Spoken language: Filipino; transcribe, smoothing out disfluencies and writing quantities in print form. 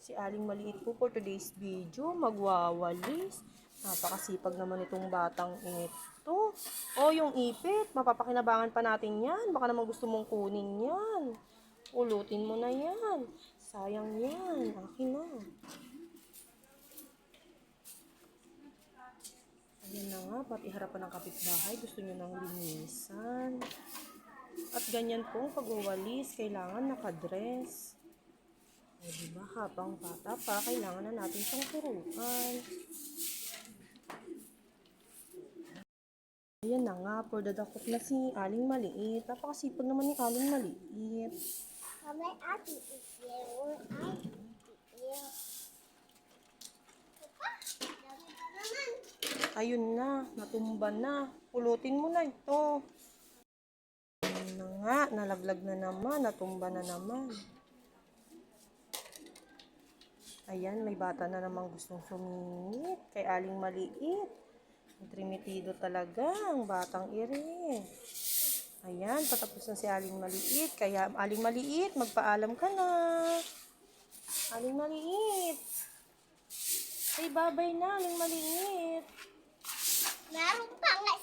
Si Aling Maliit po for today's video, magwawalis. Napakasipag naman itong batang ito. Oh, yung ipit, mapapakinabangan pa natin yan. Baka naman gusto mong kunin yan. Ulutin mo na yan. Sayang yan. Akin na. Ayan na nga, pati harapan ng kapitbahay. Gusto nyo nang linisan. At ganyan po, pag-wawalis, kailangan nakadress. O, diba, habang bata pa, kailangan na natin siyang turuan. Ayan na nga, for dadakot na si Aling Maliit. Napakasipag naman ni Aling Maliit. Ayun na, natumba na. Pulutin mo na ito. Ayun na nga, nalaglag na naman, natumba na naman. Ayan, may bata na namang gustong sumingit kay Aling Maliit. Trimitido talaga ang batang iri. Ayan, patapos na si Aling Maliit. Kaya Aling Maliit, magpaalam ka na. Aling Maliit. Say bye-bye na, Aling Maliit. Meron pa nga